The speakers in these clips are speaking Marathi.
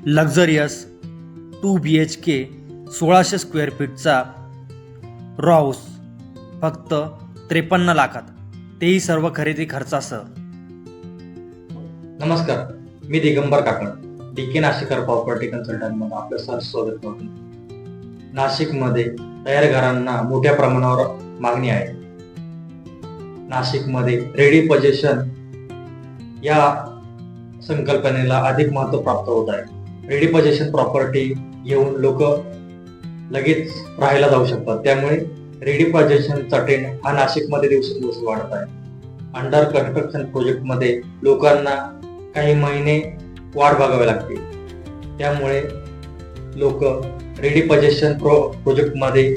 लक्झरियस 2 BHK 1600 स्क्वेअर फीटचा रॉ हाऊस फक्त 53 लाखात, तेही सर्व खरेदी खर्चासह. नमस्कार, मी दिगंबर काकड, DK नाशिकर प्रॉपर्टी कन्सल्टंटमध्ये आपलं सहर्ष स्वागत करतो. नाशिकमध्ये तयार घरांना मोठ्या प्रमाणावर मागणी आहे. नाशिकमध्ये रेडी पोझिशन या संकल्पनेला अधिक महत्त्व प्राप्त होत आहे. रेडी पोझिशन प्रॉपर्टी घेऊन लोक लगेच राहायला जाऊ शकतात. त्यामुळे रेडी पोझिशनचा ट्रेंड हा नाशिकमध्ये दिवसेंदिवस वाढत आहे. अंडर कन्स्ट्रक्शन प्रोजेक्टमध्ये लोकांना काही महिने वाट बघावी लागते. त्यामुळे लोक रेडी पोझिशन प्रोजेक्टमध्ये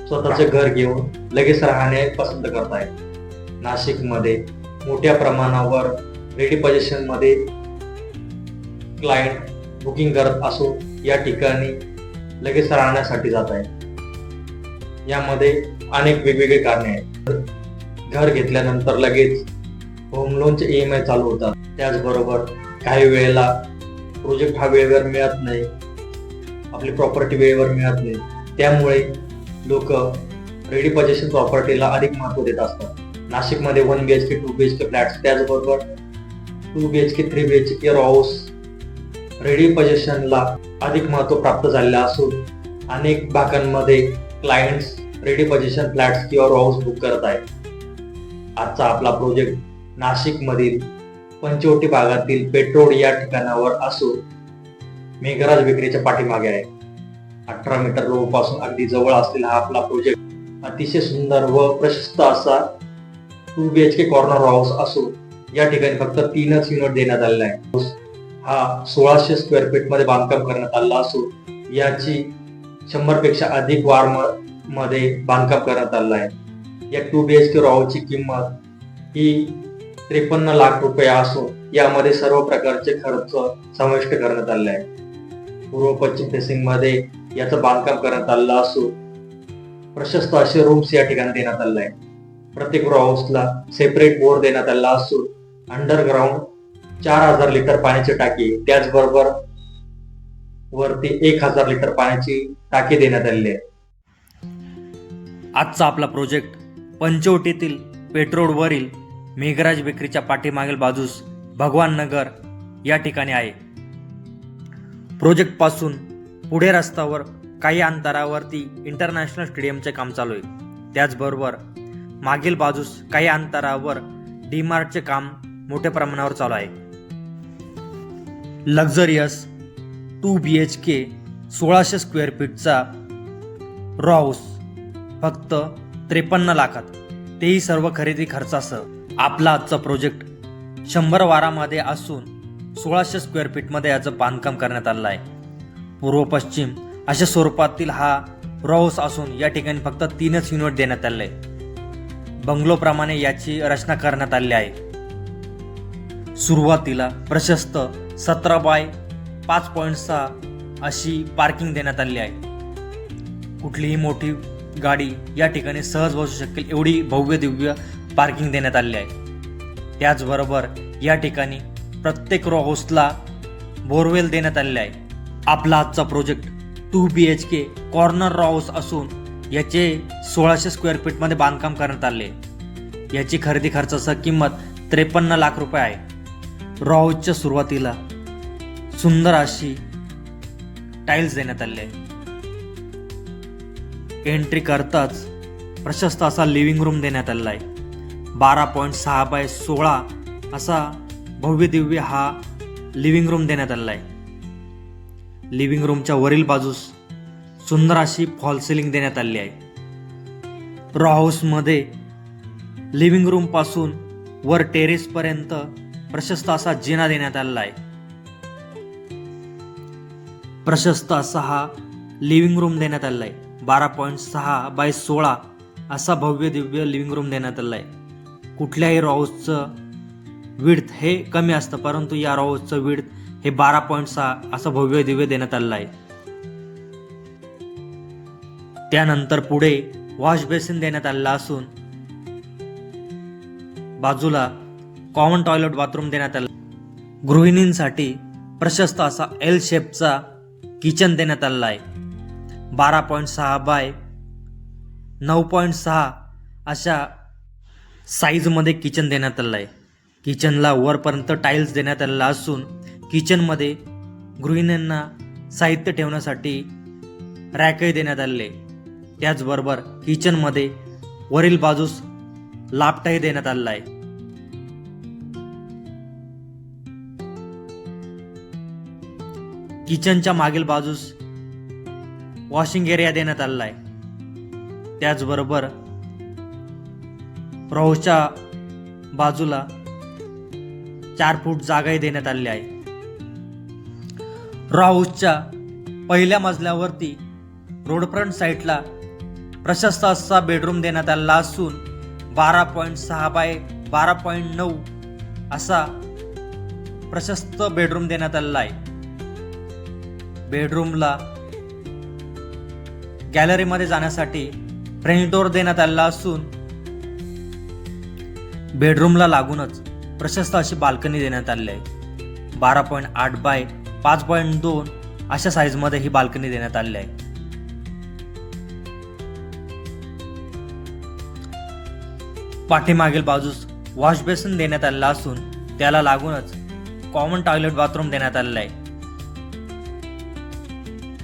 स्वतःचे घर घेऊन लगेच राहणे पसंत करत आहेत. नाशिकमध्ये मोठ्या प्रमाणावर रेडी पोझिशन मध्ये क्लायंट बुकिंग करत असो या ठिकाणी लगेच राहण्यासाठी जात आहे. यामध्ये अनेक वेगवेगळे कारणे आहेत. घर घेतल्यानंतर लगेच होम लोनचे EMI चालू होतात. त्याचबरोबर काही वेळेला प्रोजेक्ट हा वेळेवर मिळत नाही, आपली प्रॉपर्टी वेळेवर मिळत नाही. त्यामुळे लोक रेडी पोझिशन प्रॉपर्टीला अधिक महत्त्व देत असतात. नाशिकमध्ये 1 BHK 2 BHK फ्लॅट्स, त्याचबरोबर 2 BHK 3 BHK raw house ready पोझिशनला अधिक महत्त्व प्राप्त झालेलं असून अनेक भागांमध्ये क्लायंट्स रेडी पोझिशन फ्लॅट्स किंवा रॉ हाऊस बुक करत आहेत. आजचा आपला प्रोजेक्ट नाशिकमधील पंचवटी भागातील पेट्रोल या ठिकाणावर असून मेघराज बेकरीच्या पाठीमागे आहे. 18 मीटर रोड पासून अगदी जवळ असलेला हा आपला प्रोजेक्ट अतिशय सुंदर व प्रशस्त असा 2 BHK कॉर्नर रॉ हाऊस असून या ठिकाणी फक्त 3च युनिट देण्यात आलेला आहे. हा 1600 स्क्वेअर फीट मध्ये बांधकाम करण्यात आला असून याची 100 पेक्षा अधिक वार मध्ये बांधकाम करण्यात आलेलं आहे. या 2 BHK रॉ हाऊसची किंमत ही 53 लाख रुपये असून यामध्ये सर्व प्रकारचे खर्च समाविष्ट करण्यात आले आहे. पूर्व पश्चिम फेसिंग मध्ये याचं बांधकाम करण्यात आलेलं असून प्रशस्त असे रूम्स या ठिकाणी देण्यात आले आहे. प्रत्येक रॉ हाऊसला सेपरेट बोर देण्यात आला असून अंडरग्राउंड 4000 लिटर पाण्याची टाकी, त्याचबरोबर वरती 1000 लिटर पाण्याची टाकी देण्यात आलेली आहे. आजचा आपला प्रोजेक्ट पंचवटीतील पेट्रोलवरील मेघराज बेकरीच्या पाठीमागील बाजूस भगवान नगर या ठिकाणी आहे. प्रोजेक्ट पासून पुढे रस्त्यावर काही अंतरावरती इंटरनॅशनल स्टेडियमचे काम चालू आहे. त्याचबरोबर मागील बाजूस काही अंतरावर DMartचे काम मोठ्या प्रमाणावर चालू आहे. लक्झरियस 2 BHK 1600 स्क्वेअर फीटचा रॉ हाऊस फक्त 53 लाखात, तेही सर्व खरेदी खर्चासह. आपला आजचा प्रोजेक्ट 100 वारामध्ये असून 1600 स्क्वेअर फीटमध्ये याचं बांधकाम करण्यात आलं आहे. पूर्व पश्चिम अशा स्वरूपातील हा रॉ हाऊस असून या ठिकाणी फक्त 3च युनिट देण्यात आले आहे. बंगलोप्रमाणे याची रचना करण्यात आली आहे. सुरुवातीला प्रशस्त 17 बाय 5.6 अशी पार्किंग देण्यात आली आहे. कुठलीही मोठी गाडी या ठिकाणी सहज बसू शकेल एवढी भव्य दिव्य पार्किंग देण्यात आली आहे. त्याचबरोबर या ठिकाणी प्रत्येक रॉ हाऊसला बोरवेल देण्यात आलेले आहे. आपला आजचा project 2 BHK corner raw house असून याचे 1600 स्क्वेअर फीटमध्ये बांधकाम करण्यात आले. याची खरेदी खर्चासह किंमत 53 लाख रुपये आहे. रॉ हाऊसच्या सुरुवातीला सुंदर अशी टाइल्स देण्यात आले आहे. एंट्री करताच प्रशस्त असा लिव्हिंग रूम देण्यात आलेला आहे. 12.6 बाय 16 असा भव्य दिव्य हा लिव्हिंग रूम देण्यात आलेला आहे. लिव्हिंग रूमच्या वरील बाजूस सुंदर अशी फॉल सिलिंग देण्यात आली आहे. रॉ हाऊसमध्ये लिव्हिंग रूम पासून वर टेरेस पर्यंत प्रशस्त असा जिना देण्यात आलेला आहे. प्रशस्त असा हा लिव्हिंग रूम देण्यात आलेला आहे. 12.6 बाय 16 असा भव्य दिव्य लिव्हिंग रूम देण्यात आलेला आहे. कुठल्याही रॉ हाऊसचं विड्थ हे कमी असतं, परंतु या रॉ हाऊसचं विड्थ हे 12.6 असं भव्य दिव्य देण्यात आलेलं आहे. त्यानंतर पुढे वॉश बेसिन देण्यात आलेला असून बाजूला कॉमन टॉयलेट बाथरूम देण्यात आलं. गृहिणींसाठी प्रशस्त असा एल शेपचा किचन देण्यात आलेला आहे. 12.6 बाय 9.6 अशा साईजमध्ये किचन देण्यात आलेलं आहे. किचनला वरपर्यंत टाईल्स देण्यात आलेला असून किचनमध्ये गृहिणींना साहित्य ठेवण्यासाठी रॅकही देण्यात आलेले. त्याचबरोबर किचनमध्ये वरील बाजूस लापटाही देण्यात आलेला आहे. किचनच्या मागील बाजूस वॉशिंग एरिया देण्यात आलेला आहे. त्याचबरोबर रॉच्या बाजूला 4 फूट जागाही देण्यात आलेली आहे. रॉ हाऊसच्या पहिल्या मजल्यावरती रोडफ्रंट साईडला प्रशस्त असा बेडरूम देण्यात आलेला असून 12.6 बाय 12.9 असा प्रशस्त बेडरूम देण्यात आलेला आहे. बेडरूमला गॅलरीमध्ये जाण्यासाठी फ्रेंच डोअर देण्यात आलेला असून बेडरूमला लागूनच प्रशस्त अशी बाल्कनी देण्यात आलेली आहे. 12.8 बाय 5.2 अशा साईजमध्ये ही बाल्कनी देण्यात आलेली आहे. पाठीमागील बाजूस वॉश बेसिन देण्यात आलेला असून त्याला लागूनच कॉमन टॉयलेट बाथरूम देण्यात आलेलं आहे.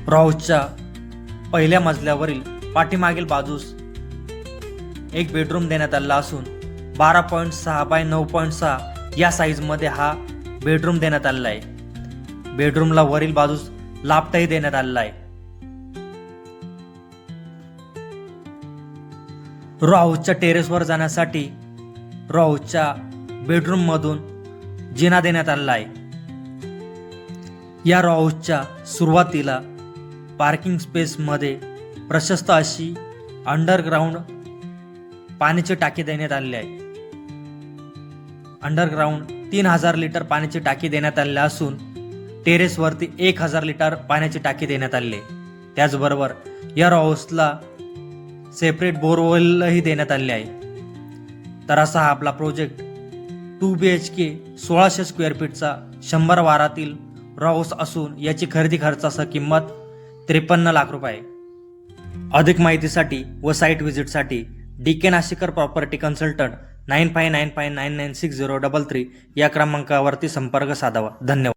हाऊसच्या पहिल्या मजल्यावरील पाठीमागील बाजूस एक बेडरूम देण्यात आलेला असून 12.6 बाय 9.6 या साईजमध्ये हा बेडरूम देण्यात आलेला आहे. बेडरूमला वरील बाजूस लापटाही देण्यात आलेला आहे. रॉ हाऊसच्या टेरेसवर जाण्यासाठी रॉ हाऊसच्या बेडरूम मधून जिना देण्यात आलेला आहे. या रॉ हाऊसच्या सुरुवातीला पार्किंग स्पेस मध्ये प्रशस्त अशी अंडरग्राऊंड पाण्याची टाकी देण्यात आलेली आहे. अंडरग्राऊंड 3000 लिटर पाण्याची टाकी देण्यात आलेली असून टेरेसवरती 1000 लिटर पाण्याची टाकी देण्यात आलेली आहे. त्याचबरोबर या रॉ हाऊसला सेपरेट बोरवेलही देण्यात आलेली आहे. तर असा हा आपला प्रोजेक्ट 2 BHK 1600 स्क्वेअर फीटचा 100 वारातील रॉ हाऊस असून याची खरेदी खर्चासह किंमत 53 लाख रुपये. अधिक माहितीसाठी व साईट व्हिजिटसाठी DK नाशिकर प्रॉपर्टी कन्सल्टंट 9595996033 या क्रमांकावरती संपर्क साधावा. धन्यवाद.